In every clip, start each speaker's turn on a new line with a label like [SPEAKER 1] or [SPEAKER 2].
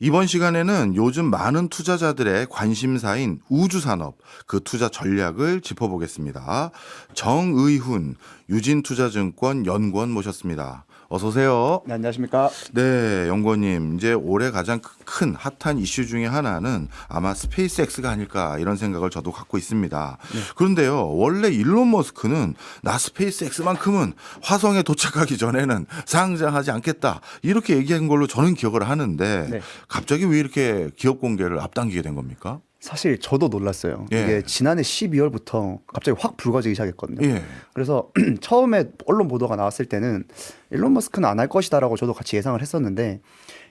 [SPEAKER 1] 이번 시간에는 요즘 많은 투자자들의 관심사인 우주산업, 그 투자 전략을 짚어보겠습니다. 정의훈, 유진투자증권 연구원 모셨습니다. 어서 오세요.
[SPEAKER 2] 네, 안녕하십니까.
[SPEAKER 1] 네, 연구원님. 이제 올해 가장 큰 핫한 이슈 중에 하나는 아마 스페이스X가 아닐까 이런 생각을 저도 갖고 있습니다.
[SPEAKER 2] 네.
[SPEAKER 1] 그런데요, 원래 일론 머스크는 나 스페이스X만큼은 화성에 도착하기 전에는 상장하지 않겠다 이렇게 얘기한 걸로 저는 기억을 하는데
[SPEAKER 2] 네.
[SPEAKER 1] 갑자기 왜 이렇게 기업 공개를 앞당기게 된 겁니까?
[SPEAKER 2] 사실 저도 놀랐어요.
[SPEAKER 1] 예.
[SPEAKER 2] 이게 지난해 12월부터 갑자기 확 불거지기 시작했거든요.
[SPEAKER 1] 예.
[SPEAKER 2] 그래서 처음에 언론 보도가 나왔을 때는 일론 머스크는 안 할 것이다라고 저도 같이 예상을 했었는데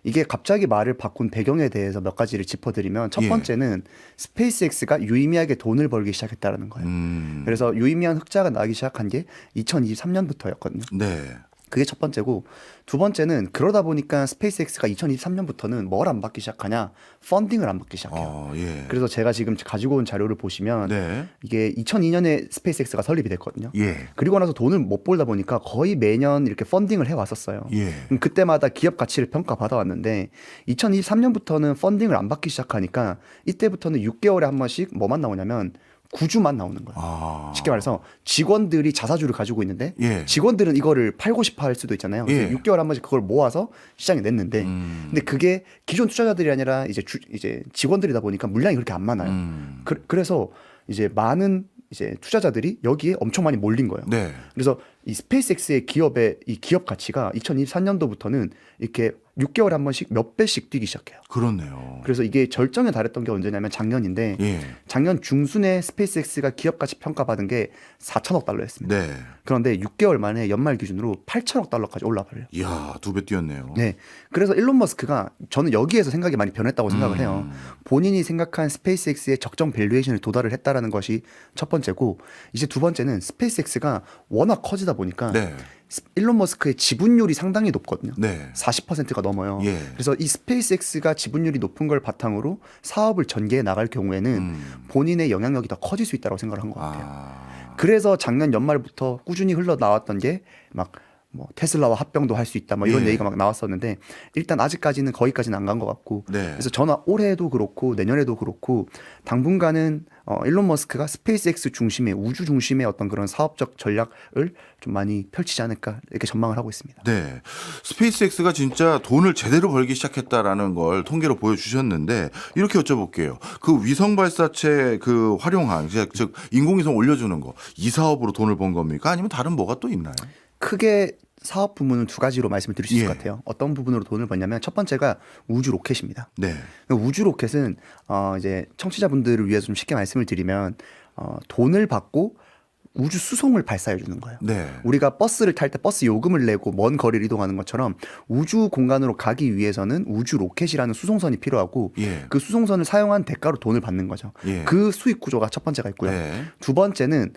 [SPEAKER 2] 이게 갑자기 말을 바꾼 배경에 대해서 몇 가지를 짚어드리면 첫
[SPEAKER 1] 예.
[SPEAKER 2] 번째는 스페이스X가 유의미하게 돈을 벌기 시작했다는 거예요. 그래서 유의미한 흑자가 나기 시작한 게 2023년부터였거든요.
[SPEAKER 1] 네.
[SPEAKER 2] 그게 첫 번째고, 두 번째는 그러다 보니까 스페이스X가 2023년부터는 뭘 안 받기 시작하냐? 펀딩을 안 받기 시작해요.
[SPEAKER 1] 예.
[SPEAKER 2] 그래서 제가 지금 가지고 온 자료를 보시면
[SPEAKER 1] 네.
[SPEAKER 2] 이게 2002년에 스페이스X가 설립이 됐거든요.
[SPEAKER 1] 예.
[SPEAKER 2] 그리고 나서 돈을 못 벌다 보니까 거의 매년 이렇게 펀딩을 해왔었어요.
[SPEAKER 1] 예.
[SPEAKER 2] 그때마다 기업 가치를 평가받아왔는데 2023년부터는 펀딩을 안 받기 시작하니까 이때부터는 6개월에 한 번씩 뭐만 나오냐면 구주만 나오는 거예요.
[SPEAKER 1] 아.
[SPEAKER 2] 쉽게 말해서 직원들이 자사주를 가지고 있는데
[SPEAKER 1] 예.
[SPEAKER 2] 직원들은 이거를 팔고 싶어 할 수도 있잖아요. 그래서
[SPEAKER 1] 예.
[SPEAKER 2] 6개월에 한 번씩 그걸 모아서 시장에 냈는데 근데 그게 기존 투자자들이 아니라 이제 직원들이다 보니까 물량이 그렇게 안 많아요. 그래서 이제 많은 이제 투자자들이 여기에 엄청 많이 몰린 거예요.
[SPEAKER 1] 네.
[SPEAKER 2] 그래서 이 스페이스X의 이 기업 가치가 2024년도부터는 이렇게 6개월에 한 번씩 몇 배씩 뛰기 시작해요.
[SPEAKER 1] 그렇네요.
[SPEAKER 2] 그래서 이게 절정에 달했던 게 언제냐면 작년인데
[SPEAKER 1] 예.
[SPEAKER 2] 작년 중순에 스페이스X가 기업 가치 평가받은 게 4천억 달러였습니다.
[SPEAKER 1] 네.
[SPEAKER 2] 그런데 6개월 만에 연말 기준으로 8천억 달러까지 올라버려요.
[SPEAKER 1] 이야, 2배 뛰었네요.
[SPEAKER 2] 네. 그래서 일론 머스크가 저는 여기에서 생각이 많이 변했다고 생각을 해요. 본인이 생각한 스페이스X의 적정 밸류에이션을 도달을 했다라는 것이 첫 번째고, 이제 두 번째는 스페이스X가 워낙 커지다 보니까
[SPEAKER 1] 네.
[SPEAKER 2] 일론 머스크의 지분율이 상당히 높거든요.
[SPEAKER 1] 네.
[SPEAKER 2] 40%가 넘어요.
[SPEAKER 1] 예.
[SPEAKER 2] 그래서 이 스페이스X가 지분율이 높은 걸 바탕으로 사업을 전개해 나갈 경우에는 본인의 영향력이 더 커질 수 있다고 생각을 한 것 같아요.
[SPEAKER 1] 아.
[SPEAKER 2] 그래서 작년 연말부터 꾸준히 흘러나왔던 게 막 뭐 테슬라와 합병도 할 수 있다 뭐 이런
[SPEAKER 1] 예.
[SPEAKER 2] 얘기가 막 나왔었는데 일단 아직까지는 거기까지는 안 간 것 같고
[SPEAKER 1] 네.
[SPEAKER 2] 그래서 저는 올해도 그렇고 내년에도 그렇고 당분간은 일론 머스크가 스페이스X 중심의 우주 중심의 어떤 그런 사업적 전략을 좀 많이 펼치지 않을까 이렇게 전망을 하고 있습니다.
[SPEAKER 1] 네. 스페이스X가 진짜 돈을 제대로 벌기 시작했다라는 걸 통계로 보여주셨는데 이렇게 여쭤볼게요. 그 위성 발사체 그 활용한 즉 인공위성 올려주는 거 이 사업으로 돈을 번 겁니까? 아니면 다른 뭐가 또 있나요?
[SPEAKER 2] 크게 사업 부문은 두 가지로 말씀을 드릴 수 있을
[SPEAKER 1] 예.
[SPEAKER 2] 것 같아요. 어떤 부분으로 돈을 버냐면 첫 번째가 우주 로켓입니다.
[SPEAKER 1] 네.
[SPEAKER 2] 우주 로켓은 이제 청취자분들을 위해서 좀 쉽게 말씀을 드리면 돈을 받고 우주 수송을 발사해 주는 거예요.
[SPEAKER 1] 네.
[SPEAKER 2] 우리가 버스를 탈 때 버스 요금을 내고 먼 거리를 이동하는 것처럼 우주 공간으로 가기 위해서는 우주 로켓이라는 수송선이 필요하고
[SPEAKER 1] 예.
[SPEAKER 2] 그 수송선을 사용한 대가로 돈을 받는 거죠.
[SPEAKER 1] 예.
[SPEAKER 2] 그 수익 구조가 첫 번째가 있고요.
[SPEAKER 1] 네.
[SPEAKER 2] 두 번째는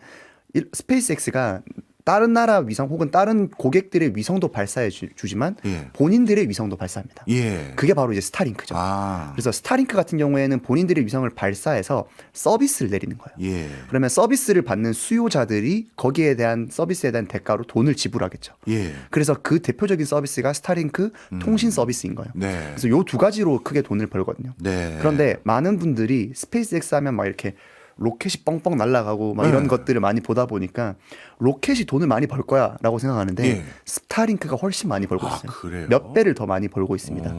[SPEAKER 2] 스페이스X가 다른 나라 위성 혹은 다른 고객들의 위성도 발사해 주지만
[SPEAKER 1] 예.
[SPEAKER 2] 본인들의 위성도 발사합니다.
[SPEAKER 1] 예.
[SPEAKER 2] 그게 바로 이제 스타링크죠.
[SPEAKER 1] 아.
[SPEAKER 2] 그래서 스타링크 같은 경우에는 본인들의 위성을 발사해서 서비스를 내리는 거예요.
[SPEAKER 1] 예.
[SPEAKER 2] 그러면 서비스를 받는 수요자들이 거기에 대한 서비스에 대한 대가로 돈을 지불하겠죠.
[SPEAKER 1] 예.
[SPEAKER 2] 그래서 그 대표적인 서비스가 스타링크 통신 서비스인 거예요.
[SPEAKER 1] 네.
[SPEAKER 2] 그래서 요 두 가지로 크게 돈을 벌거든요.
[SPEAKER 1] 네.
[SPEAKER 2] 그런데 많은 분들이 스페이스X 하면 막 이렇게 로켓이 뻥뻥 날아가고 막 이런
[SPEAKER 1] 네.
[SPEAKER 2] 것들을 많이 보다 보니까 로켓이 돈을 많이 벌 거야라고 생각하는데
[SPEAKER 1] 예.
[SPEAKER 2] 스타링크가 훨씬 많이 벌고
[SPEAKER 1] 아,
[SPEAKER 2] 있어요.
[SPEAKER 1] 그래요?
[SPEAKER 2] 몇 배를 더 많이 벌고 있습니다.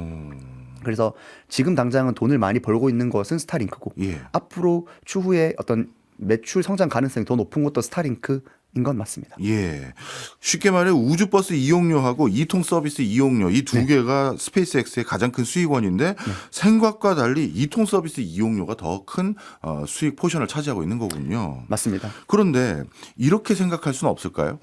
[SPEAKER 2] 그래서 지금 당장은 돈을 많이 벌고 있는 것은 스타링크고
[SPEAKER 1] 예.
[SPEAKER 2] 앞으로 추후에 어떤 매출 성장 가능성이 더 높은 것도 스타링크인 건 맞습니다.
[SPEAKER 1] 예. 쉽게 말해 우주버스 이용료하고 이통 서비스 이용료 이 두 개가 스페이스X의 가장 큰 수익원인데 생각과 달리 이통 서비스 이용료가 더 큰 수익 포션을 차지하고 있는 거군요.
[SPEAKER 2] 맞습니다.
[SPEAKER 1] 그런데 이렇게 생각할 수는 없을까요?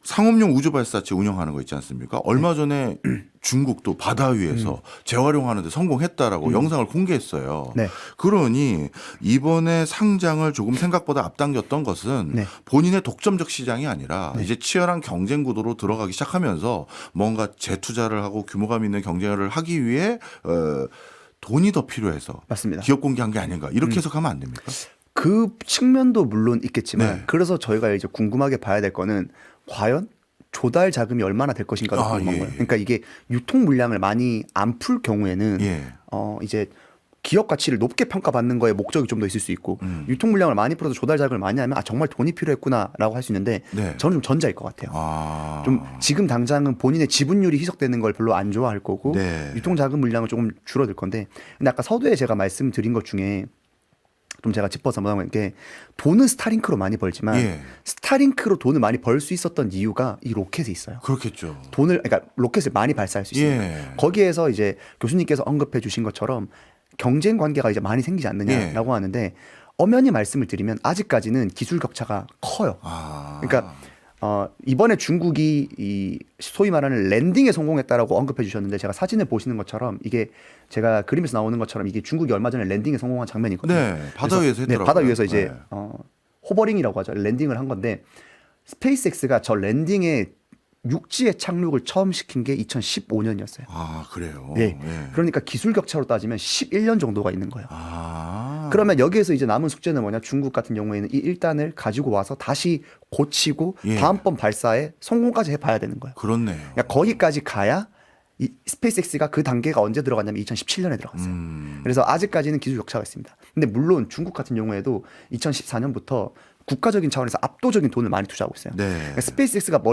[SPEAKER 1] 상업용 우주 발사체 운영하는 거 있지 않습니까? 얼마 전에 중국도 바다 위에서 재활용하는 데 성공했다라고 영상을 공개했어요.
[SPEAKER 2] 네.
[SPEAKER 1] 그러니 이번에 상장을 조금 생각보다 앞당겼던 것은
[SPEAKER 2] 네.
[SPEAKER 1] 본인의 독점적 시장이 아니라 이제 치열한 경쟁 구도로 들어가기 시작하면서 뭔가 재투자를 하고 규모감 있는 경쟁을 하기 위해 돈이 더 필요해서
[SPEAKER 2] 맞습니다.
[SPEAKER 1] 기업 공개한 게 아닌가 이렇게 해석하면 안 됩니까?
[SPEAKER 2] 그 측면도 물론 있겠지만
[SPEAKER 1] 네.
[SPEAKER 2] 그래서 저희가 이제 궁금하게 봐야 될 거는 과연 조달 자금이 얼마나 될 것인가가
[SPEAKER 1] 아,
[SPEAKER 2] 궁금한
[SPEAKER 1] 예,
[SPEAKER 2] 거예요.
[SPEAKER 1] 예.
[SPEAKER 2] 그러니까 이게 유통 물량을 많이 안 풀 경우에는
[SPEAKER 1] 예.
[SPEAKER 2] 이제 기업 가치를 높게 평가받는 거에 목적이 좀 더 있을 수 있고 유통 물량을 많이 풀어서 조달 자금을 많이 하면 정말 돈이 필요했구나라고 할 수 있는데
[SPEAKER 1] 네.
[SPEAKER 2] 저는 좀 전자일 것 같아요.
[SPEAKER 1] 아.
[SPEAKER 2] 좀 지금 당장은 본인의 지분율이 희석되는 걸 별로 안 좋아할 거고
[SPEAKER 1] 네.
[SPEAKER 2] 유통 자금 물량은 조금 줄어들 건데 근데 아까 서두에 제가 말씀드린 것 중에 좀 제가 짚어서 뭐냐면 게 돈은 스타링크로 많이 벌지만
[SPEAKER 1] 예.
[SPEAKER 2] 스타링크로 돈을 많이 벌 수 있었던 이유가 이 로켓에 있어요.
[SPEAKER 1] 그렇겠죠.
[SPEAKER 2] 그러니까 로켓을 많이 발사할 수 있습니다.
[SPEAKER 1] 예.
[SPEAKER 2] 거기에서 이제 교수님께서 언급해 주신 것처럼 경쟁 관계가 이제 많이 생기지 않느냐라고
[SPEAKER 1] 예.
[SPEAKER 2] 하는데 엄연히 말씀을 드리면 아직까지는 기술 격차가 커요.
[SPEAKER 1] 아.
[SPEAKER 2] 그러니까 이번에 중국이 이 소위 말하는 랜딩에 성공했다라고 언급해 주셨는데 제가 사진을 보시는 것처럼 이게 제가 그림에서 나오는 것처럼 이게 중국이 얼마 전에 랜딩에 성공한 장면이거든요.
[SPEAKER 1] 네. 바다 위에서 했더라고요.
[SPEAKER 2] 바다 위에서 이제
[SPEAKER 1] 네.
[SPEAKER 2] 호버링이라고 하죠. 랜딩을 한 건데 스페이스X가 저 랜딩에 육지에 착륙을 처음 시킨 게 2015년이었어요.
[SPEAKER 1] 아, 그래요.
[SPEAKER 2] 예.
[SPEAKER 1] 예.
[SPEAKER 2] 그러니까 기술 격차로 따지면 11년 정도가 있는 거예요.
[SPEAKER 1] 아.
[SPEAKER 2] 그러면 여기에서 이제 남은 숙제는 뭐냐? 중국 같은 경우에는 이 1단을 가지고 와서 다시 고치고
[SPEAKER 1] 예.
[SPEAKER 2] 다음번 발사에 성공까지 해봐야 되는 거예요.
[SPEAKER 1] 그렇네요.
[SPEAKER 2] 그러니까 거기까지 가야 이 스페이스X가 그 단계가 언제 들어갔냐면 2017년에 들어갔어요. 그래서 아직까지는 기술 격차가 있습니다. 근데 물론 중국 같은 경우에도 2014년부터 국가적인 차원에서 압도적인 돈을 많이 투자하고 있어요.
[SPEAKER 1] 네.
[SPEAKER 2] 그러니까 스페이스X가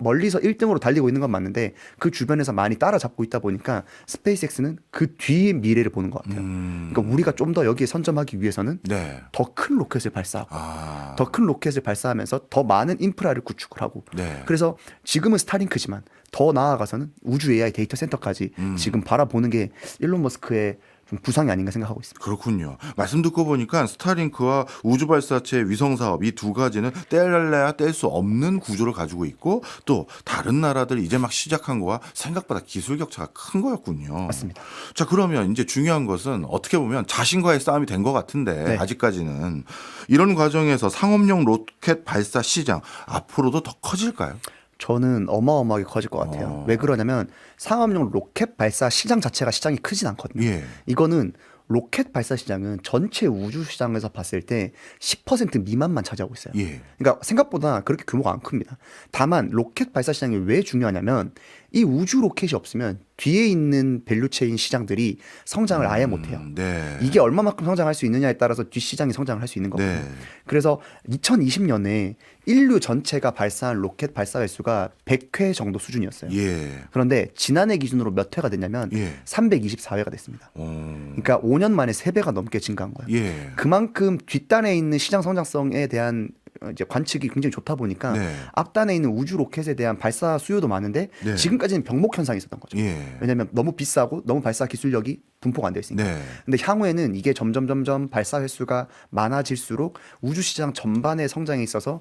[SPEAKER 2] 멀리서 1등으로 달리고 있는 건 맞는데 그 주변에서 많이 따라잡고 있다 보니까 스페이스X는 그 뒤의 미래를 보는 것 같아요. 그러니까 우리가 좀 더 여기에 선점하기 위해서는
[SPEAKER 1] 네.
[SPEAKER 2] 더 큰 로켓을 발사하고
[SPEAKER 1] 아.
[SPEAKER 2] 더 큰 로켓을 발사하면서 더 많은 인프라를 구축을 하고
[SPEAKER 1] 네.
[SPEAKER 2] 그래서 지금은 스타링크지만 더 나아가서는 우주 AI 데이터 센터까지 지금 바라보는 게 일론 머스크의 좀 구상이 아닌가 생각하고 있습니다.
[SPEAKER 1] 그렇군요. 말씀 듣고 보니까 스타링크와 우주발사체 위성 사업 이 두 가지는 뗄래야 뗄 수 없는 구조를 가지고 있고 또 다른 나라들이 이제 막 시작한 거와 생각보다 기술 격차가 큰 거였군요.
[SPEAKER 2] 맞습니다.
[SPEAKER 1] 자, 그러면 이제 중요한 것은 어떻게 보면 자신과의 싸움이 된 것 같은데
[SPEAKER 2] 네.
[SPEAKER 1] 아직까지는 이런 과정에서 상업용 로켓 발사 시장 앞으로도 더 커질까요?
[SPEAKER 2] 저는 어마어마하게 커질 것 같아요. 왜 그러냐면 상업용 로켓 발사 시장 자체가 시장이 크진 않거든요.
[SPEAKER 1] 예.
[SPEAKER 2] 이거는 로켓 발사 시장은 전체 우주 시장에서 봤을 때 10% 미만만 차지하고 있어요.
[SPEAKER 1] 예.
[SPEAKER 2] 그러니까 생각보다 그렇게 규모가 안 큽니다. 다만 로켓 발사 시장이 왜 중요하냐면 이 우주 로켓이 없으면 뒤에 있는 밸류체인 시장들이 성장을 아예 못해요.
[SPEAKER 1] 네.
[SPEAKER 2] 이게 얼마만큼 성장할 수 있느냐에 따라서 뒷시장이 성장을 할 수 있는 거거든요.
[SPEAKER 1] 네.
[SPEAKER 2] 그래서 2020년에 인류 전체가 발사한 로켓 발사 횟수가 100회 정도 수준이었어요.
[SPEAKER 1] 예.
[SPEAKER 2] 그런데 지난해 기준으로 몇 회가 됐냐면
[SPEAKER 1] 예.
[SPEAKER 2] 324회가 됐습니다. 그러니까 5년 만에 3배가 넘게 증가한 거예요.
[SPEAKER 1] 예.
[SPEAKER 2] 그만큼 뒷단에 있는 시장 성장성에 대한 이제 관측이 굉장히 좋다 보니까
[SPEAKER 1] 네.
[SPEAKER 2] 앞단에 있는 우주 로켓에 대한 발사 수요도 많은데
[SPEAKER 1] 네.
[SPEAKER 2] 지금까지는 병목 현상이 있었던 거죠.
[SPEAKER 1] 예.
[SPEAKER 2] 왜냐하면 너무 비싸고 너무 발사 기술력이 분포가 안 돼 있으니까.
[SPEAKER 1] 네.
[SPEAKER 2] 근데 향후에는 이게 점점 발사 횟수가 많아질수록 우주 시장 전반의 성장에 있어서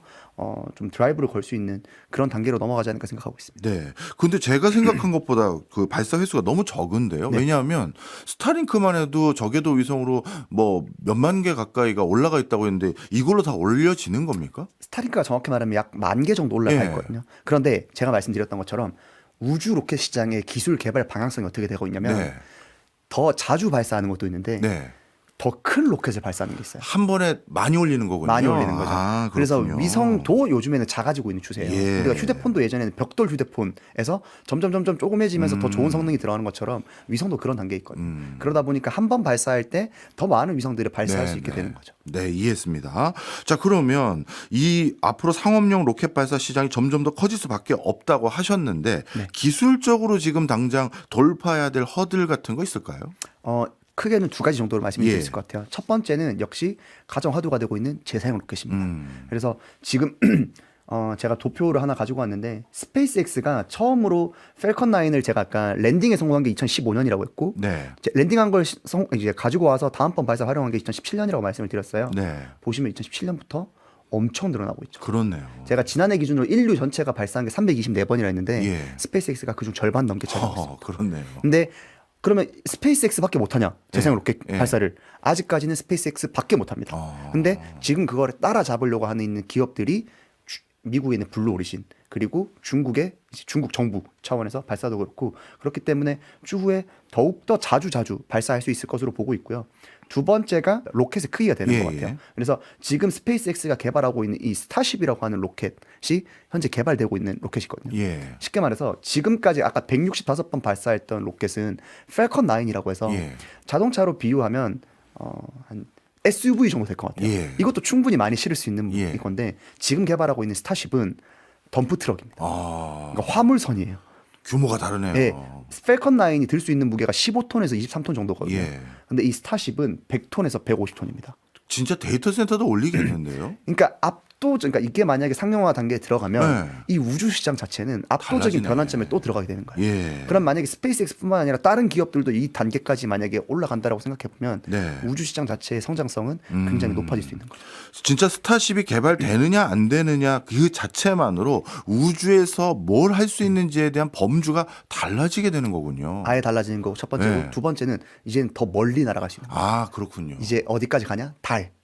[SPEAKER 2] 좀 드라이브를 걸 수 있는 그런 단계로 넘어가지 않을까 생각하고 있습니다.
[SPEAKER 1] 네. 근데 제가 생각한 것보다 그 발사 횟수가 너무 적은데요.
[SPEAKER 2] 네.
[SPEAKER 1] 왜냐하면 스타링크만 해도 저궤도 위성으로 뭐 몇만 개 가까이가 올라가 있다고 했는데 이걸로 다 올려지는 겁니까?
[SPEAKER 2] 스타링크가 정확히 말하면 약 10,000개 정도 올라가
[SPEAKER 1] 예.
[SPEAKER 2] 있거든요. 그런데 제가 말씀드렸던 것처럼 우주 로켓 시장의 기술 개발 방향성이 어떻게 되고 있냐면
[SPEAKER 1] 네.
[SPEAKER 2] 더 자주 발사하는 것도 있는데
[SPEAKER 1] 네.
[SPEAKER 2] 더 큰 로켓을 발사하는 게 있어요.
[SPEAKER 1] 한 번에 많이 올리는 거군요.
[SPEAKER 2] 많이 올리는 거죠.
[SPEAKER 1] 아,
[SPEAKER 2] 그래서
[SPEAKER 1] 그렇군요.
[SPEAKER 2] 위성도 요즘에는 작아지고 있는 추세예요.
[SPEAKER 1] 예.
[SPEAKER 2] 우리가 휴대폰도 예전에는 벽돌 휴대폰에서 점점 조그매지면서 더 좋은 성능이 들어가는 것처럼 위성도 그런 단계에 있거든요. 그러다 보니까 한 번 발사할 때 더 많은 위성들을 발사할 수 있게 되는 거죠.
[SPEAKER 1] 네, 이해했습니다. 자, 그러면 이 앞으로 상업용 로켓 발사 시장이 점점 더 커질 수밖에 없다고 하셨는데
[SPEAKER 2] 네.
[SPEAKER 1] 기술적으로 지금 당장 돌파해야 될 허들 같은 거 있을까요?
[SPEAKER 2] 크게는 두 가지 정도로 말씀드릴
[SPEAKER 1] 예.
[SPEAKER 2] 수 있을 것 같아요. 첫 번째는 역시 가장 화두가 되고 있는 재사용 로켓입니다. 그래서 지금 제가 도표를 하나 가지고 왔는데 스페이스X가 처음으로 펠컨 9을 제가 아까 랜딩에 성공한 게 2015년이라고 했고
[SPEAKER 1] 네.
[SPEAKER 2] 이제 랜딩한 걸 이제 가지고 와서 다음번 발사 활용한 게 2017년이라고 말씀을 드렸어요.
[SPEAKER 1] 네.
[SPEAKER 2] 보시면 2017년부터 엄청 늘어나고 있죠.
[SPEAKER 1] 그렇네요.
[SPEAKER 2] 제가 지난해 기준으로 인류 전체가 발사한 게 324번이라 했는데
[SPEAKER 1] 예.
[SPEAKER 2] 스페이스X가 그중 절반 넘게 차지하고 있어요.
[SPEAKER 1] 그렇네요.
[SPEAKER 2] 근데 그러면 스페이스X밖에 못하냐? 재사용 로켓
[SPEAKER 1] 예.
[SPEAKER 2] 발사를 아직까지는 스페이스X밖에 못합니다. 근데 지금 그거를 따라잡으려고 하는 있는 기업들이 미국에 있는 블루 오리진 그리고 중국의 이제 중국 정부 차원에서 발사도 그렇고 그렇기 때문에 추후에 더욱 더 자주 발사할 수 있을 것으로 보고 있고요. 두 번째가 로켓의 크기가 되는 것 같아요. 그래서 지금 스페이스X가 개발하고 있는 이 스타쉽이라고 하는 로켓이 현재 개발되고 있는 로켓이거든요. 쉽게 말해서 지금까지 아까 165번 발사했던 로켓은 펠컨 9이라고 해서 자동차로 비유하면 한 SUV 정도 될 것 같아요. 이것도 충분히 많이 실을 수 있는 건데 지금 개발하고 있는 스타쉽은 덤프 트럭입니다. 그러니까 화물선이에요.
[SPEAKER 1] 규모가 다르네요.
[SPEAKER 2] 네, 펠컨 9이 들 수 있는 무게가 15톤에서 23톤 정도거든요. 근데 이 스타쉽은 100톤에서 150톤입니다.
[SPEAKER 1] 진짜 데이터 센터도 올리겠는데요?
[SPEAKER 2] 그러니까 그러니까 이게 만약에 상용화 단계에 들어가면 이 우주 시장 자체는 압도적인
[SPEAKER 1] 달라지네.
[SPEAKER 2] 변환점에 또 들어가게 되는 거예요. 그럼 만약에 스페이스X뿐만 아니라 다른 기업들도 이 단계까지 만약에 올라간다라고 생각해 보면 우주 시장 자체의 성장성은 굉장히 높아질 수 있는 거죠.
[SPEAKER 1] 진짜 스타쉽이 개발되느냐 안 되느냐 그 자체만으로 우주에서 뭘 할 수 있는지에 대한 범주가 달라지게 되는 거군요.
[SPEAKER 2] 아예 달라지는 거고 첫 번째고 두 번째는 이제는 더 멀리 날아갈 수 있는 거예요.
[SPEAKER 1] 아, 그렇군요.
[SPEAKER 2] 이제 어디까지 가냐?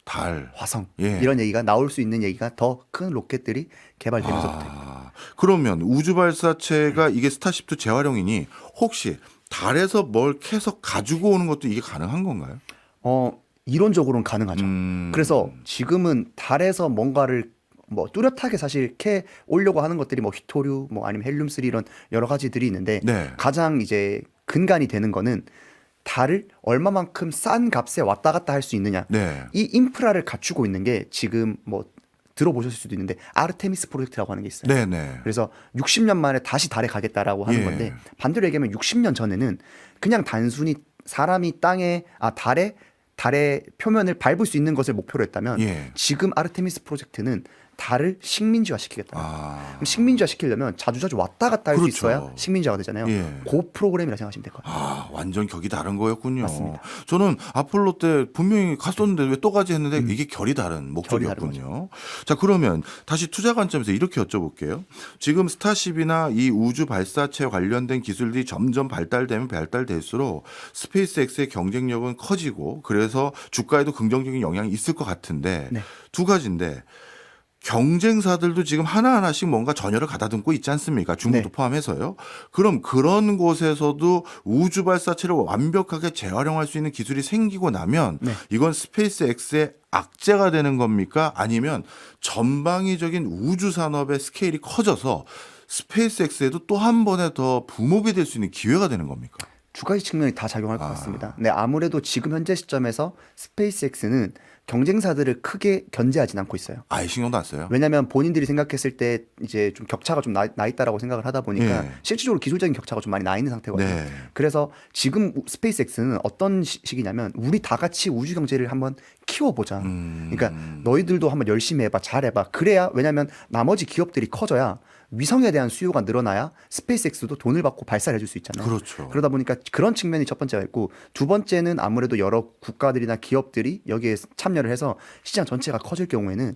[SPEAKER 2] 달, 화성 이런 얘기가 나올 수 있는 얘기가 더 큰 로켓들이 개발되면서부터
[SPEAKER 1] 그러면 우주 발사체가 이게 스타쉽도 재활용이니 혹시 달에서 뭘 캐서 가지고 오는 것도 이게 가능한 건가요?
[SPEAKER 2] 이론적으로는 가능하죠. 그래서 지금은 달에서 뭔가를 뭐 뚜렷하게 사실 캐 오려고 하는 것들이 뭐 휘토류 뭐 아니면 헬륨3 이런 여러 가지들이 있는데 가장 이제 근간이 되는 거는 달을 얼마만큼 싼 값에 왔다 갔다 할 수 있느냐. 이 인프라를 갖추고 있는 게 지금 뭐 들어보셨을 수도 있는데 아르테미스 프로젝트라고 하는 게 있어요. 그래서 60년 만에 다시 달에 가겠다라고 하는 건데 반대로 얘기하면 60년 전에는 그냥 단순히 사람이 달의 표면을 밟을 수 있는 것을 목표로 했다면 지금 아르테미스 프로젝트는 달을 식민지화 시키겠다. 그럼 식민지화 시키려면 자주자주 왔다 갔다 할 수 있어야 식민지화가 되잖아요. 그 프로그램이라 생각하시면 될 것 같아요.
[SPEAKER 1] 완전 격이 다른 거였군요.
[SPEAKER 2] 맞습니다.
[SPEAKER 1] 저는 아폴로 때 분명히 갔었는데 왜 또 가지 했는데 이게 결이 다른 목적이었군요. 자, 그러면 다시 투자 관점에서 이렇게 여쭤볼게요. 지금 스타쉽이나 이 우주 발사체 관련된 기술들이 점점 발달되면 발달될수록 스페이스X의 경쟁력은 커지고 그래서 주가에도 긍정적인 영향이 있을 것 같은데 두 가지인데 경쟁사들도 지금 하나하나씩 뭔가 전열을 가다듬고 있지 않습니까? 중국도 포함해서요. 그럼 그런 곳에서도 우주 발사체를 완벽하게 재활용할 수 있는 기술이 생기고 나면 이건 스페이스X의 악재가 되는 겁니까? 아니면 전방위적인 우주 산업의 스케일이 커져서 스페이스X에도 또 한 번에 더 붐업이 될 수 있는 기회가 되는 겁니까?
[SPEAKER 2] 두 가지 측면이 다 작용할 것 같습니다. 네, 아무래도 지금 현재 시점에서 스페이스X는 경쟁사들을 크게 견제하진 않고 있어요.
[SPEAKER 1] 아예 신경도 안 써요?
[SPEAKER 2] 왜냐하면 본인들이 생각했을 때 이제 좀 격차가 좀 나 있다라고 생각을 하다 보니까 실질적으로 기술적인 격차가 좀 많이 나 있는 상태거든요. 그래서 지금 스페이스X는 어떤 식이냐면 우리 다 같이 우주 경제를 한번 키워보자. 그러니까 너희들도 한번 열심히 해봐, 잘해봐. 그래야 왜냐하면 나머지 기업들이 커져야 위성에 대한 수요가 늘어나야 스페이스X도 돈을 받고 발사를 해줄 수 있잖아요.
[SPEAKER 1] 그렇죠.
[SPEAKER 2] 그러다 보니까 그런 측면이 첫 번째가 있고 두 번째는 아무래도 여러 국가들이나 기업들이 여기에 참여를 해서 시장 전체가 커질 경우에는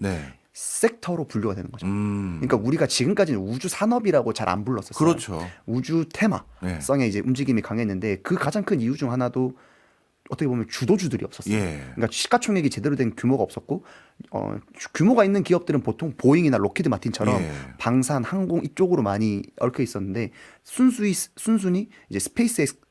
[SPEAKER 2] 섹터로 분류가 되는 거죠. 그러니까 우리가 지금까지는 우주 산업이라고 잘 안 불렀었어요.
[SPEAKER 1] 그렇죠.
[SPEAKER 2] 우주 테마성의 이제 움직임이 강했는데 그 가장 큰 이유 중 하나도 어떻게 보면 주도주들이 없었어요. 그러니까 시가총액이 제대로 된 규모가 없었고 규모가 있는 기업들은 보통 보잉이나 로키드 마틴처럼 방산, 항공 이쪽으로 많이 얽혀 있었는데 순순히 이제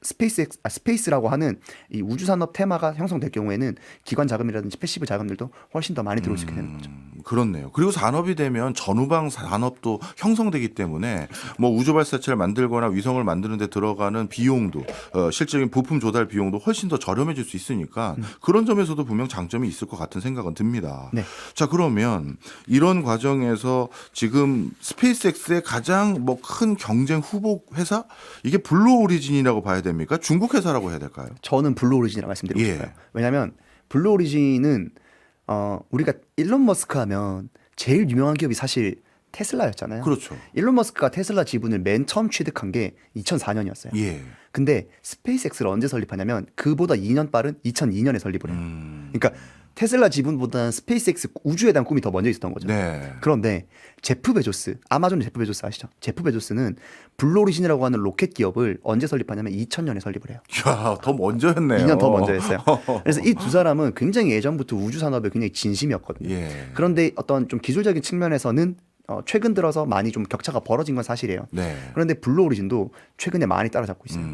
[SPEAKER 2] 스페이스라고 하는 이 우주 산업 테마가 형성될 경우에는 기관 자금이라든지 패시브 자금들도 훨씬 더 많이 들어올 수 있게 되는 거죠.
[SPEAKER 1] 그렇네요. 그리고 산업이 되면 전후방 산업도 형성되기 때문에 뭐 우주 발사체를 만들거나 위성을 만드는 데 들어가는 비용도 실질적인 부품 조달 비용도 훨씬 더 저렴해질 수 있으니까 그런 점에서도 분명 장점이 있을 것 같은 생각은 듭니다. 자, 그러면 이런 과정에서 지금 스페이스X의 가장 뭐 큰 경쟁 후보 회사 이게 블루 오리진이라고 봐야 됩니까? 중국 회사라고 해야 될까요?
[SPEAKER 2] 저는 블루 오리진이라고 말씀드리고 싶어요. 왜냐하면 블루 오리진은 우리가 일론 머스크 하면 제일 유명한 기업이 사실 테슬라였잖아요.
[SPEAKER 1] 그렇죠.
[SPEAKER 2] 일론 머스크가 테슬라 지분을 맨 처음 취득한 게 2004년이었어요. 근데 스페이스X를 언제 설립하냐면 그보다 2년 빠른 2002년에 설립을 해요. 그러니까 테슬라 지분보다는 스페이스X 우주에 대한 꿈이 더 먼저 있었던 거죠. 그런데 제프 베조스, 아마존의 제프 베조스 아시죠? 제프 베조스는 블루 오리진이라고 하는 로켓 기업을 언제 설립하냐면 2000년에 설립을 해요.
[SPEAKER 1] 야, 더 먼저였네요.
[SPEAKER 2] 2년 더 먼저 했어요. 그래서 이 두 사람은 굉장히 예전부터 우주 산업에 굉장히 진심이었거든요. 그런데 어떤 좀 기술적인 측면에서는 최근 들어서 많이 좀 격차가 벌어진 건 사실이에요.
[SPEAKER 1] 네.
[SPEAKER 2] 그런데 블루 오리진도 최근에 많이 따라잡고 있어요.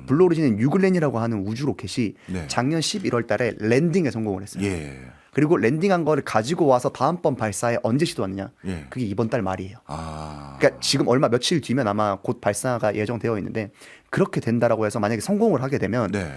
[SPEAKER 2] 블루 오리진은 뉴글렌이라고 하는 우주 로켓이
[SPEAKER 1] 네.
[SPEAKER 2] 작년 11월 달에 랜딩에 성공을 했어요.
[SPEAKER 1] 예.
[SPEAKER 2] 그리고 랜딩한 거를 가지고 와서 다음번 발사에 언제 시도하느냐?
[SPEAKER 1] 예.
[SPEAKER 2] 그게 이번 달 말이에요.
[SPEAKER 1] 아.
[SPEAKER 2] 그러니까 지금 며칠 뒤면 아마 곧 발사가 예정되어 있는데 그렇게 된다라고 해서 만약에 성공을 하게 되면
[SPEAKER 1] 네.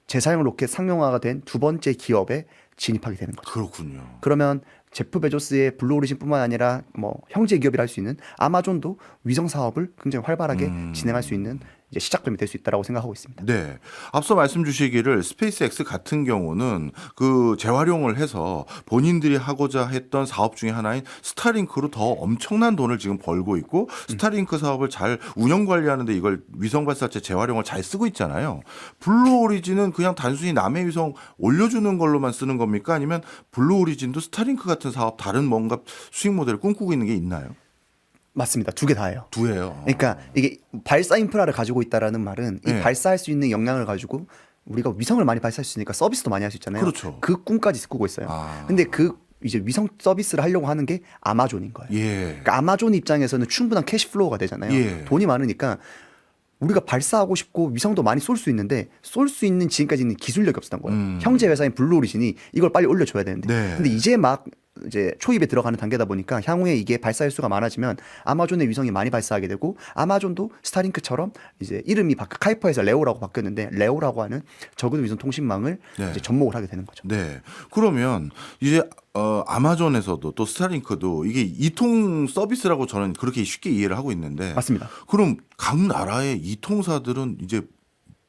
[SPEAKER 2] 재사용 로켓 상용화가 된 두 번째 기업에 진입하게 되는 거죠.
[SPEAKER 1] 그렇군요.
[SPEAKER 2] 그러면 제프 베조스의 블루 오리진뿐만 아니라 뭐 형제 기업이라 할 수 있는 아마존도 위성 사업을 굉장히 활발하게 진행할 수 있는 이제 시작점이 될 수 있다라고 생각하고 있습니다.
[SPEAKER 1] 네. 앞서 말씀 주시기를 스페이스X 같은 경우는 그 재활용을 해서 본인들이 하고자 했던 사업 중에 하나인 스타링크로 더 엄청난 돈을 지금 벌고 있고 스타링크 사업을 잘 운영 관리하는데 이걸 위성 발사체 재활용을 잘 쓰고 있잖아요. 블루 오리진은 그냥 단순히 남의 위성 올려주는 걸로만 쓰는 겁니까? 아니면 블루 오리진도 스타링크 같은 사업 다른 뭔가 수익 모델을 꿈꾸고 있는 게 있나요?
[SPEAKER 2] 맞습니다. 두 개 다예요.
[SPEAKER 1] 두예요.
[SPEAKER 2] 그러니까 이게 발사 인프라를 가지고 있다라는 말은 이
[SPEAKER 1] 네.
[SPEAKER 2] 발사할 수 있는 역량을 가지고 우리가 위성을 많이 발사할 수 있으니까 서비스도 많이 할 수 있잖아요.
[SPEAKER 1] 그렇죠.
[SPEAKER 2] 그 꿈까지 꾸고 있어요.
[SPEAKER 1] 아.
[SPEAKER 2] 근데 그 이제 위성 서비스를 하려고 하는 게 아마존인 거예요.
[SPEAKER 1] 예.
[SPEAKER 2] 그러니까 아마존 입장에서는 충분한 캐시플로우가 되잖아요.
[SPEAKER 1] 예.
[SPEAKER 2] 돈이 많으니까 우리가 발사하고 싶고 위성도 많이 쏠 수 있는데 쏠 수 있는 지금까지는 기술력이 없었던 거예요. 형제 회사인 블루 오리진이 이걸 빨리 올려줘야 되는데
[SPEAKER 1] 네.
[SPEAKER 2] 근데 이제 막 이제 초입에 들어가는 단계다 보니까 향후에 이게 발사 횟수가 많아지면 아마존의 위성이 많이 발사하게 되고 아마존도 스타링크처럼 이제 이름이 카이퍼에서 레오라고 바뀌었는데 레오라고 하는 저궤도 위성 통신망을
[SPEAKER 1] 네.
[SPEAKER 2] 이제 접목을 하게 되는 거죠.
[SPEAKER 1] 네. 그러면 이제 아마존에서도 또 스타링크도 이게 이통 서비스라고 저는 그렇게 쉽게 이해를 하고 있는데
[SPEAKER 2] 맞습니다.
[SPEAKER 1] 그럼 각 나라의 이통사들은 이제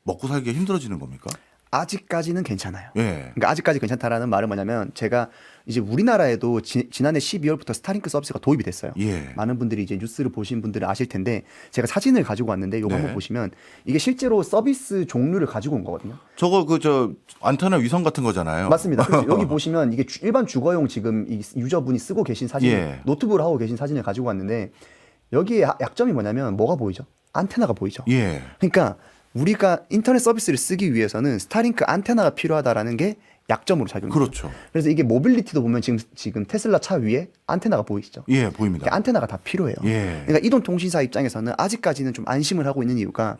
[SPEAKER 1] 먹고 살기가 힘들어지는 겁니까?
[SPEAKER 2] 아직까지는 괜찮아요.
[SPEAKER 1] 예.
[SPEAKER 2] 그러니까 아직까지 괜찮다라는 말은 뭐냐면 제가 이제 우리나라에도 지난해 12월부터 스타링크 서비스가 도입이 됐어요.
[SPEAKER 1] 예.
[SPEAKER 2] 많은 분들이 이제 뉴스를 보신 분들은 아실 텐데 제가 사진을 가지고 왔는데 요거
[SPEAKER 1] 네.
[SPEAKER 2] 한번 보시면 이게 실제로 서비스 종류를 가지고 온 거거든요.
[SPEAKER 1] 저거 저 안테나 위성 같은 거잖아요.
[SPEAKER 2] 맞습니다. 그래서 여기 보시면 이게 일반 주거용 지금 이 유저분이 쓰고 계신 사진,
[SPEAKER 1] 예.
[SPEAKER 2] 노트북을 하고 계신 사진을 가지고 왔는데 여기에 약점이 뭐냐면 뭐가 보이죠? 안테나가 보이죠.
[SPEAKER 1] 예.
[SPEAKER 2] 그러니까 우리가 인터넷 서비스를 쓰기 위해서는 스타링크 안테나가 필요하다라는 게 약점으로 작용해요.
[SPEAKER 1] 그렇죠.
[SPEAKER 2] 그래서 이게 모빌리티도 보면 지금 테슬라 차 위에 안테나가 보이시죠?
[SPEAKER 1] 예, 보입니다.
[SPEAKER 2] 그러니까 안테나가 다 필요해요.
[SPEAKER 1] 예.
[SPEAKER 2] 그러니까 이동 통신사 입장에서는 아직까지는 좀 안심을 하고 있는 이유가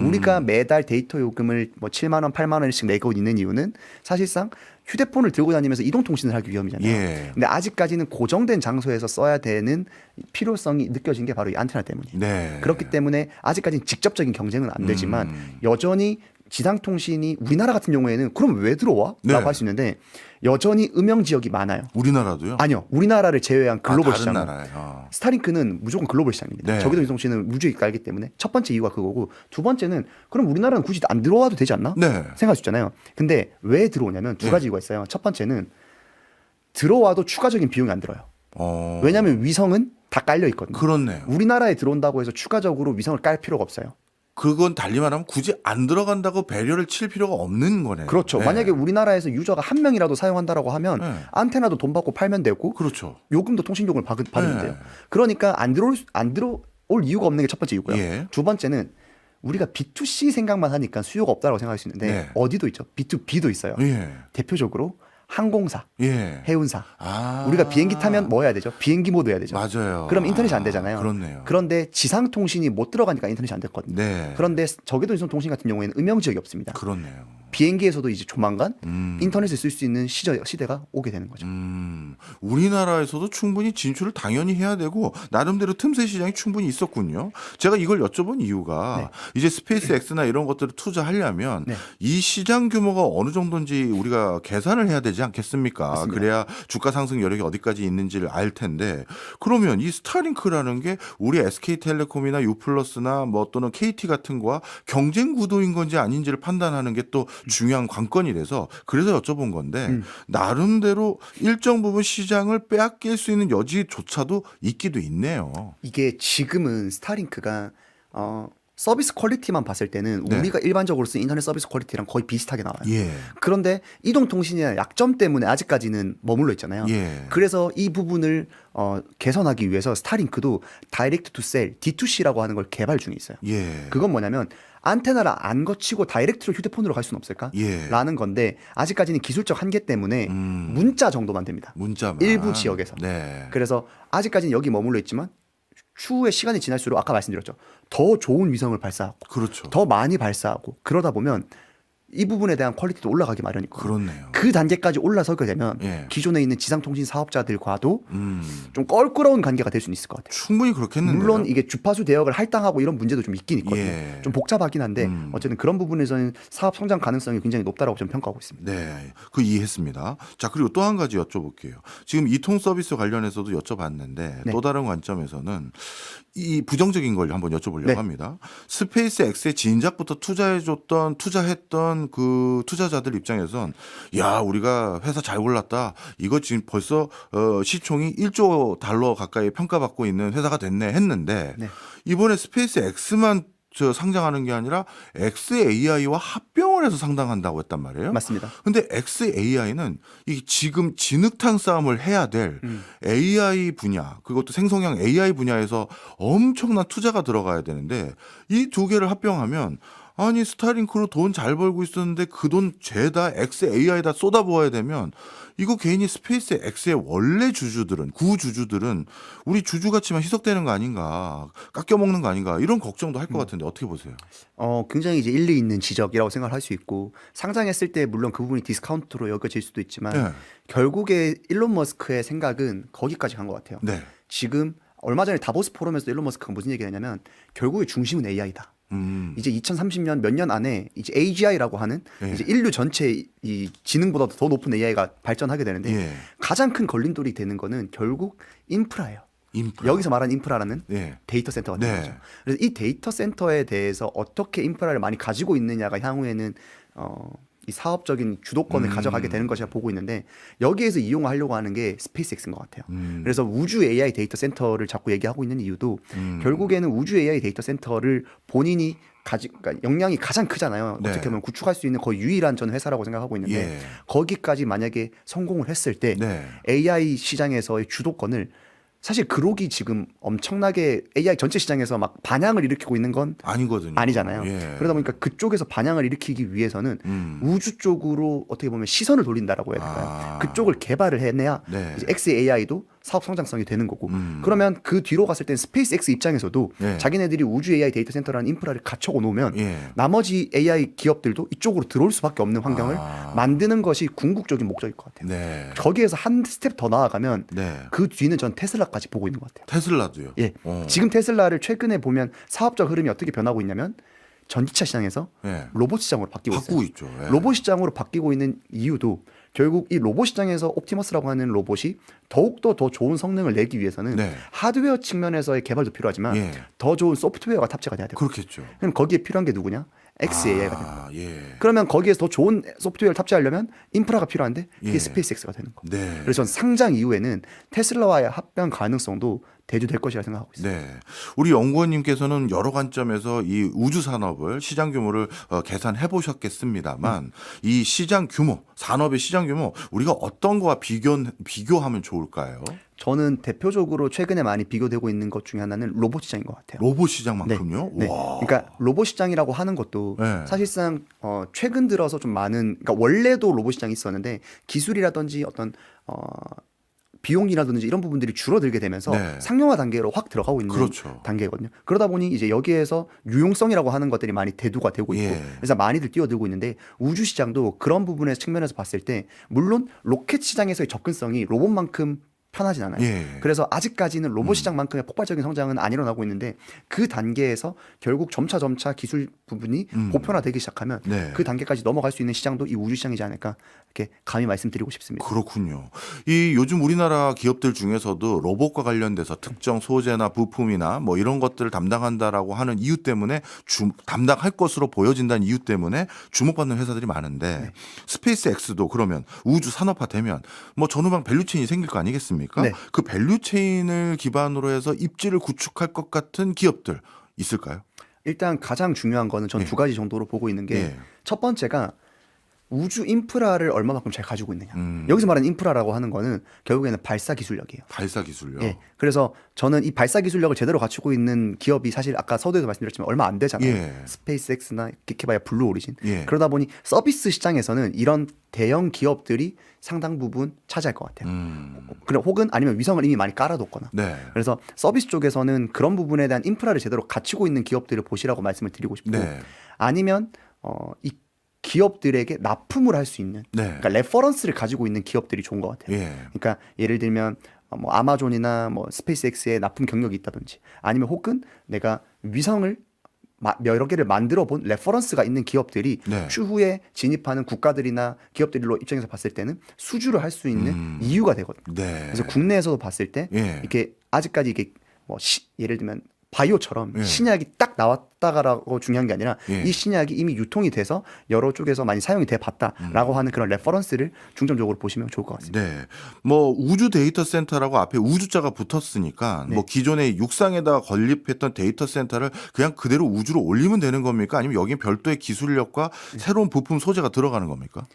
[SPEAKER 2] 우리가 매달 데이터 요금을 뭐 7만 원, 8만 원씩 내고 있는 이유는 사실상 휴대폰을 들고 다니면서 이동 통신을 하기 위함이잖아요.
[SPEAKER 1] 예.
[SPEAKER 2] 근데 아직까지는 고정된 장소에서 써야 되는 필요성이 느껴진 게 바로 이 안테나 때문이에요.
[SPEAKER 1] 네.
[SPEAKER 2] 그렇기 때문에 아직까지는 직접적인 경쟁은 안 되지만 여전히 지상통신이 우리나라 같은 경우에는 그럼 왜 들어와?
[SPEAKER 1] 네.
[SPEAKER 2] 라고 할 수 있는데 여전히 음영 지역이 많아요.
[SPEAKER 1] 우리나라도요?
[SPEAKER 2] 아니요. 우리나라를 제외한 글로벌
[SPEAKER 1] 다른
[SPEAKER 2] 시장.
[SPEAKER 1] 나라에.
[SPEAKER 2] 스타링크는 무조건 글로벌 시장입니다.
[SPEAKER 1] 네.
[SPEAKER 2] 저궤도 위성통신은 우주에 깔기 때문에 첫 번째 이유가 그거고 두 번째는 그럼 우리나라는 굳이 안 들어와도 되지 않나?
[SPEAKER 1] 네.
[SPEAKER 2] 생각할 수 있잖아요. 근데 왜 들어오냐면 두 가지 이유가 있어요. 첫 번째는 들어와도 추가적인 비용이 안 들어요. 왜냐하면 위성은 다 깔려 있거든요.
[SPEAKER 1] 그렇네요.
[SPEAKER 2] 우리나라에 들어온다고 해서 추가적으로 위성을 깔 필요가 없어요.
[SPEAKER 1] 그건 달리 말하면 굳이 안 들어간다고 배려를 칠 필요가 없는 거네요.
[SPEAKER 2] 그렇죠.
[SPEAKER 1] 네.
[SPEAKER 2] 만약에 우리나라에서 유저가 한 명이라도 사용한다라고 하면
[SPEAKER 1] 네.
[SPEAKER 2] 안테나도 돈 받고 팔면 되고
[SPEAKER 1] 그렇죠.
[SPEAKER 2] 요금도 통신요금을 받으면
[SPEAKER 1] 네.
[SPEAKER 2] 돼요. 그러니까 안 들어올 이유가 없는 게 첫 번째 이유고요.
[SPEAKER 1] 예.
[SPEAKER 2] 두 번째는 우리가 B2C 생각만 하니까 수요가 없다고 생각할 수 있는데
[SPEAKER 1] 네.
[SPEAKER 2] 어디도 있죠. B2B도 있어요.
[SPEAKER 1] 예.
[SPEAKER 2] 대표적으로 항공사,
[SPEAKER 1] 예.
[SPEAKER 2] 해운사.
[SPEAKER 1] 아.
[SPEAKER 2] 우리가 비행기 타면 뭐 해야 되죠? 비행기 모드 해야 되죠.
[SPEAKER 1] 맞아요.
[SPEAKER 2] 그럼 인터넷이 안 되잖아요.
[SPEAKER 1] 그렇네요.
[SPEAKER 2] 그런데 지상 통신이 못 들어가니까 인터넷이 안 됐거든요.
[SPEAKER 1] 네.
[SPEAKER 2] 그런데 저궤도 위성 통신 같은 경우에는 음영 지역이 없습니다.
[SPEAKER 1] 그렇네요.
[SPEAKER 2] 비행기에서도 이제 조만간 인터넷을 쓸 수 있는 시대가 오게 되는 거죠.
[SPEAKER 1] 우리나라에서도 충분히 진출을 당연히 해야 되고 나름대로 틈새 시장이 충분히 있었군요. 제가 이걸 여쭤본 이유가 이제 스페이스 X나 이런 것들을 투자하려면
[SPEAKER 2] 네.
[SPEAKER 1] 이 시장 규모가 어느 정도인지 우리가 계산을 해야 되지 않겠습니까?
[SPEAKER 2] 맞습니다.
[SPEAKER 1] 그래야 주가 상승 여력이 어디까지 있는지를 알 텐데 그러면 이 스타링크라는 게 우리 SK텔레콤이나 유플러스나 뭐 또는 KT 같은 거와 경쟁 구도인 건지 아닌지를 판단하는 게 또 중요한 관건이라서 그래서 여쭤본 건데 나름대로 일정 부분 시장을 빼앗길 수 있는 여지조차도 있기도 있네요.
[SPEAKER 2] 이게 지금은 스타링크가 서비스 퀄리티만 봤을 때는
[SPEAKER 1] 네.
[SPEAKER 2] 우리가 일반적으로 쓰는 인터넷 서비스 퀄리티랑 거의 비슷하게 나와요.
[SPEAKER 1] 예.
[SPEAKER 2] 그런데 이동통신이나 약점 때문에 아직까지는 머물러 있잖아요.
[SPEAKER 1] 예.
[SPEAKER 2] 그래서 이 부분을 개선하기 위해서 스타링크도 다이렉트 투 셀, D2C라고 하는 걸 개발 중에 있어요.
[SPEAKER 1] 예.
[SPEAKER 2] 그건 뭐냐면 안테나를 안 거치고 다이렉트로 휴대폰으로 갈 수는 없을까?
[SPEAKER 1] 예.
[SPEAKER 2] 라는 건데 아직까지는 기술적 한계 때문에 문자 정도만 됩니다.
[SPEAKER 1] 문자만.
[SPEAKER 2] 일부 지역에서.
[SPEAKER 1] 네.
[SPEAKER 2] 그래서 아직까지는 여기 머물러 있지만 추후에 시간이 지날수록 아까 말씀드렸죠. 더 좋은 위성을 발사하고
[SPEAKER 1] 그렇죠.
[SPEAKER 2] 더 많이 발사하고 그러다 보면 이 부분에 대한 퀄리티도 올라가기 마련이고
[SPEAKER 1] 그렇네요.
[SPEAKER 2] 그 단계까지 올라서게 되면
[SPEAKER 1] 예.
[SPEAKER 2] 기존에 있는 지상통신 사업자들과도 좀 껄끄러운 관계가 될 수는 있을 것 같아요.
[SPEAKER 1] 충분히 그렇겠는데요.
[SPEAKER 2] 물론 이게 주파수 대역을 할당하고 이런 문제도 좀 있긴 있거든요.
[SPEAKER 1] 예.
[SPEAKER 2] 좀 복잡하긴 한데 어쨌든 그런 부분에서는 사업 성장 가능성이 굉장히 높다라고 저는 평가하고 있습니다.
[SPEAKER 1] 네, 그 이해했습니다. 자, 그리고 또 한 가지 여쭤볼게요. 지금 이통 서비스 관련해서도 여쭤봤는데
[SPEAKER 2] 네.
[SPEAKER 1] 또 다른 관점에서는 이 부정적인 걸 한번 여쭤보려고
[SPEAKER 2] 네.
[SPEAKER 1] 합니다. 스페이스 X에 진작부터 투자했던 그 투자자들 입장에선 야, 우리가 회사 잘 골랐다. 이거 지금 벌써 시총이 1조 달러 가까이 평가받고 있는 회사가 됐네 했는데
[SPEAKER 2] 네.
[SPEAKER 1] 이번에 스페이스 X만 상장하는 게 아니라 XAI와 합병을 해서 상장한다고 했단 말이에요.
[SPEAKER 2] 맞습니다.
[SPEAKER 1] 근데 XAI는 이 지금 진흙탕 싸움을 해야 될 AI 분야, 그것도 생성형 AI 분야에서 엄청난 투자가 들어가야 되는데 이 두 개를 합병하면 아니 스타링크로 돈 잘 벌고 있었는데 그 돈 죄다 XAI에다 쏟아부어야 되면 이거 괜히 스페이스 X의 원래 주주들은 구주주들은 우리 주주 가치만 희석되는 거 아닌가, 깎여먹는 거 아닌가 이런 걱정도 할 것 같은데 어떻게 보세요?
[SPEAKER 2] 굉장히 이제 일리 있는 지적이라고 생각할 수 있고 상장했을 때 물론 그 부분이 디스카운트로 여겨질 수도 있지만
[SPEAKER 1] 네.
[SPEAKER 2] 결국에 일론 머스크의 생각은 거기까지 간 것 같아요.
[SPEAKER 1] 네.
[SPEAKER 2] 지금 얼마 전에 다보스 포럼에서 일론 머스크가 무슨 얘기를 했냐면 결국에 중심은 AI다. 이제 2030년 몇 년 안에 이제 AGI라고 하는
[SPEAKER 1] 예.
[SPEAKER 2] 이제 인류 전체 이 지능보다도 더 높은 AI가 발전하게 되는데
[SPEAKER 1] 예.
[SPEAKER 2] 가장 큰 걸림돌이 되는 거는 결국 인프라예요.
[SPEAKER 1] 인프라.
[SPEAKER 2] 여기서 말하는 인프라라는
[SPEAKER 1] 예.
[SPEAKER 2] 데이터 센터가 되는
[SPEAKER 1] 네.
[SPEAKER 2] 거죠. 그래서 이 데이터 센터에 대해서 어떻게 인프라를 많이 가지고 있느냐가 향후에는 이 사업적인 주도권을 가져가게 되는 것이라 보고 있는데 여기에서 이용하려고 하는 게 스페이스X인 것 같아요. 그래서 우주 AI 데이터 센터를 자꾸 얘기하고 있는 이유도 결국에는 우주 AI 데이터 센터를 본인이 그러니까 역량이 가장 크잖아요.
[SPEAKER 1] 네.
[SPEAKER 2] 어떻게 보면 구축할 수 있는 거의 유일한 저는 회사라고 생각하고 있는데
[SPEAKER 1] 예.
[SPEAKER 2] 거기까지 만약에 성공을 했을 때
[SPEAKER 1] 네.
[SPEAKER 2] AI 시장에서의 주도권을 사실 그록이 지금 엄청나게 AI 전체 시장에서 막 반향을 일으키고 있는 건
[SPEAKER 1] 아니거든요.
[SPEAKER 2] 아니잖아요.
[SPEAKER 1] 예.
[SPEAKER 2] 그러다 보니까 그쪽에서 반향을 일으키기 위해서는 우주 쪽으로 어떻게 보면 시선을 돌린다라고 해야 될까요?
[SPEAKER 1] 아.
[SPEAKER 2] 그쪽을 개발을 해내야
[SPEAKER 1] 네.
[SPEAKER 2] 이제 XAI도 사업 성장성이 되는 거고 그러면 그 뒤로 갔을 땐 스페이스X 입장에서도
[SPEAKER 1] 예.
[SPEAKER 2] 자기네들이 우주 AI 데이터 센터라는 인프라를 갖춰 놓으면
[SPEAKER 1] 예.
[SPEAKER 2] 나머지 AI 기업들도 이쪽으로 들어올 수밖에 없는 환경을
[SPEAKER 1] 아.
[SPEAKER 2] 만드는 것이 궁극적인 목적일 것 같아요.
[SPEAKER 1] 네.
[SPEAKER 2] 거기에서 한 스텝 더 나아가면
[SPEAKER 1] 네.
[SPEAKER 2] 그 뒤는 전 테슬라까지 보고 있는 것 같아요.
[SPEAKER 1] 테슬라도요.
[SPEAKER 2] 예. 지금 테슬라를 최근에 보면 사업적 흐름이 어떻게 변하고 있냐면 전기차 시장에서
[SPEAKER 1] 예.
[SPEAKER 2] 로봇 시장으로 바뀌고
[SPEAKER 1] 바꾸고
[SPEAKER 2] 있어요.
[SPEAKER 1] 있죠. 예.
[SPEAKER 2] 로봇 시장으로 바뀌고 있는 이유도 결국 이 로봇 시장에서 옵티머스라고 하는 로봇이 더욱더 더 좋은 성능을 내기 위해서는
[SPEAKER 1] 네.
[SPEAKER 2] 하드웨어 측면에서의 개발도 필요하지만
[SPEAKER 1] 예.
[SPEAKER 2] 더 좋은 소프트웨어가 탑재가 돼야 돼요.
[SPEAKER 1] 그렇겠죠.
[SPEAKER 2] 그럼 거기에 필요한 게 누구냐? XAI가 됩니다.
[SPEAKER 1] 아, 예.
[SPEAKER 2] 그러면 거기에서 더 좋은 소프트웨어를 탑재하려면 인프라가 필요한데 그게
[SPEAKER 1] 예.
[SPEAKER 2] 스페이스X가 되는 거.
[SPEAKER 1] 네.
[SPEAKER 2] 그래서 전 상장 이후에는 테슬라와의 합병 가능성도 대두될 것이라 생각하고 있습니다.
[SPEAKER 1] 네. 우리 연구원님께서는 여러 관점에서 이 우주 산업을 시장 규모를 계산해 보셨겠습니다만 이 시장 규모, 산업의 시장 규모 우리가 어떤 거와 비교하면 좋을까요?
[SPEAKER 2] 저는 대표적으로 최근에 많이 비교되고 있는 것 중에 하나는 로봇 시장인 것 같아요.
[SPEAKER 1] 로봇 시장만큼요?
[SPEAKER 2] 네.
[SPEAKER 1] 와.
[SPEAKER 2] 그러니까 로봇 시장이라고 하는 것도
[SPEAKER 1] 네.
[SPEAKER 2] 사실상 최근 들어서 좀 많은 그러니까 원래도 로봇 시장이 있었는데 기술이라든지 어떤 비용이라든지 이런 부분들이 줄어들게 되면서
[SPEAKER 1] 네.
[SPEAKER 2] 상용화 단계로 확 들어가고 있는
[SPEAKER 1] 그렇죠.
[SPEAKER 2] 단계거든요. 그러다 보니 이제 여기에서 유용성이라고 하는 것들이 많이 대두가 되고 있고
[SPEAKER 1] 예.
[SPEAKER 2] 그래서 많이들 뛰어들고 있는데 우주 시장도 그런 부분의 측면에서 봤을 때 물론 로켓 시장에서의 접근성이 로봇만큼 편하진 않아요.
[SPEAKER 1] 예.
[SPEAKER 2] 그래서 아직까지는 로봇 시장만큼의 폭발적인 성장은 안 일어나고 있는데 그 단계에서 결국 점차 기술 부분이 보편화되기 시작하면
[SPEAKER 1] 네.
[SPEAKER 2] 그 단계까지 넘어갈 수 있는 시장도 이 우주 시장이지 않을까 이렇게 감히 말씀드리고 싶습니다.
[SPEAKER 1] 그렇군요. 이 요즘 우리나라 기업들 중에서도 로봇과 관련돼서 특정 소재나 부품이나 뭐 이런 것들을 담당한다라고 하는 이유 때문에 담당할 것으로 보여진다는 이유 때문에 주목받는 회사들이 많은데
[SPEAKER 2] 네.
[SPEAKER 1] 스페이스 X도 그러면 우주 산업화 되면 뭐 전후방 밸류체인이 생길 거 아니겠습니까?
[SPEAKER 2] 네.
[SPEAKER 1] 그 밸류체인을 기반으로 해서 입지를 구축할 것 같은 기업들 있을까요?
[SPEAKER 2] 일단 가장 중요한 거는 전
[SPEAKER 1] 예.
[SPEAKER 2] 두 가지 정도로 보고 있는 게
[SPEAKER 1] 예.
[SPEAKER 2] 첫 번째가 우주 인프라를 얼마만큼 잘 가지고 있느냐. 여기서 말하는 인프라라고 하는 거는 결국에는 발사 기술력이에요.
[SPEAKER 1] 발사 기술력.
[SPEAKER 2] 예. 그래서 저는 이 발사 기술력을 제대로 갖추고 있는 기업이 사실 아까 서두에도 말씀드렸지만 얼마 안 되잖아요.
[SPEAKER 1] 예.
[SPEAKER 2] 스페이스X나 기케바야 블루 오리진.
[SPEAKER 1] 예.
[SPEAKER 2] 그러다 보니 서비스 시장에서는 이런 대형 기업들이 상당 부분 차지할 것 같아요. 그래 혹은 아니면 위성을 이미 많이 깔아뒀거나.
[SPEAKER 1] 네.
[SPEAKER 2] 그래서 서비스 쪽에서는 그런 부분에 대한 인프라를 제대로 갖추고 있는 기업들을 보시라고 말씀을 드리고 싶고,
[SPEAKER 1] 네.
[SPEAKER 2] 아니면 이 기업들에게 납품을 할 수 있는,
[SPEAKER 1] 네.
[SPEAKER 2] 그러니까 레퍼런스를 가지고 있는 기업들이 좋은 것 같아요.
[SPEAKER 1] 예.
[SPEAKER 2] 그러니까 예를 들면 뭐 아마존이나 뭐 스페이스X의 납품 경력이 있다든지, 아니면 혹은 내가 위성을 여러 개를 만들어 본 레퍼런스가 있는 기업들이
[SPEAKER 1] 네.
[SPEAKER 2] 추후에 진입하는 국가들이나 기업들로 입장에서 봤을 때는 수주를 할 수 있는 이유가 되거든요.
[SPEAKER 1] 네.
[SPEAKER 2] 그래서 국내에서도 봤을 때
[SPEAKER 1] 예.
[SPEAKER 2] 이렇게 아직까지 이게 뭐 예를 들면 바이오처럼
[SPEAKER 1] 예.
[SPEAKER 2] 신약이 딱 나왔다가라고 중요한 게 아니라
[SPEAKER 1] 예.
[SPEAKER 2] 이 신약이 이미 유통이 돼서 여러 쪽에서 많이 사용이 돼 봤다라고 하는 그런 레퍼런스를 중점적으로 보시면 좋을 것 같습니다.
[SPEAKER 1] 네. 뭐 우주 데이터 센터라고 앞에 우주자가 붙었으니까
[SPEAKER 2] 네.
[SPEAKER 1] 뭐 기존의 육상에다 건립했던 데이터 센터를 그냥 그대로 우주로 올리면 되는 겁니까? 아니면 여기에 별도의 기술력과 새로운 부품 소재가 들어가는 겁니까?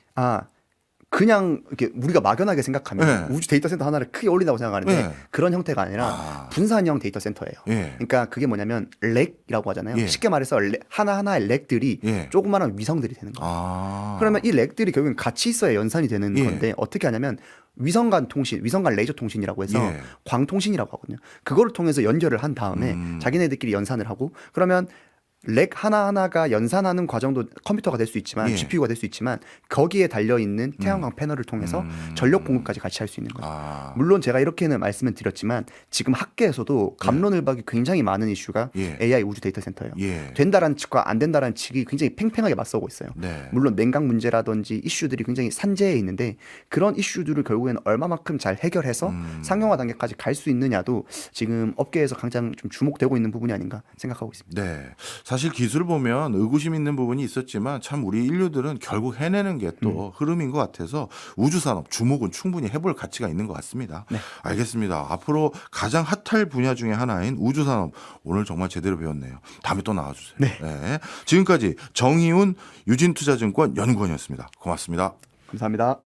[SPEAKER 2] 그냥 이렇게 우리가 막연하게 생각하면
[SPEAKER 1] 네.
[SPEAKER 2] 우주 데이터 센터 하나를 크게 올린다고 생각하는데
[SPEAKER 1] 네.
[SPEAKER 2] 그런 형태가 아니라 분산형 데이터 센터예요.
[SPEAKER 1] 예.
[SPEAKER 2] 그러니까 그게 뭐냐면 렉이라고 하잖아요.
[SPEAKER 1] 예.
[SPEAKER 2] 쉽게 말해서 하나하나의 렉들이
[SPEAKER 1] 예.
[SPEAKER 2] 조그마한 위성들이 되는 거예요. 그러면 이 렉들이 결국엔 같이 있어야 연산이 되는
[SPEAKER 1] 예.
[SPEAKER 2] 건데 어떻게 하냐면 위성 간 통신, 위성 간 레이저 통신이라고 해서
[SPEAKER 1] 예.
[SPEAKER 2] 광통신이라고 하거든요. 그거를 통해서 연결을 한 다음에 자기네들끼리 연산을 하고, 그러면 렉 하나하나가 연산하는 과정도 컴퓨터가 될 수 있지만
[SPEAKER 1] 예.
[SPEAKER 2] GPU가 될 수 있지만 거기에 달려있는 태양광 패널을 통해서 전력 공급까지 같이 할 수 있는 거예요. 물론 제가 이렇게는 말씀을 드렸지만 지금 학계에서도 갑론을박이 굉장히 많은 이슈가
[SPEAKER 1] 예.
[SPEAKER 2] AI 우주 데이터 센터예요.
[SPEAKER 1] 예.
[SPEAKER 2] 된다라는 측과 안 된다라는 측이 굉장히 팽팽하게 맞서고 있어요.
[SPEAKER 1] 네.
[SPEAKER 2] 물론 냉각 문제라든지 이슈들이 굉장히 산재해 있는데 그런 이슈들을 결국에는 얼마만큼 잘 해결해서 상용화 단계까지 갈 수 있느냐도 지금 업계에서 가장 좀 주목되고 있는 부분이 아닌가 생각하고 있습니다.
[SPEAKER 1] 네. 사실 기술을 보면 의구심 있는 부분이 있었지만 참 우리 인류들은 결국 해내는 게 또 흐름인 것 같아서 우주산업 주목은 충분히 해볼 가치가 있는 것 같습니다.
[SPEAKER 2] 네.
[SPEAKER 1] 알겠습니다. 앞으로 가장 핫할 분야 중에 하나인 우주산업 오늘 정말 제대로 배웠네요. 다음에 또 나와주세요.
[SPEAKER 2] 네.
[SPEAKER 1] 지금까지 정희훈 유진투자증권 연구원이었습니다. 고맙습니다.
[SPEAKER 2] 감사합니다.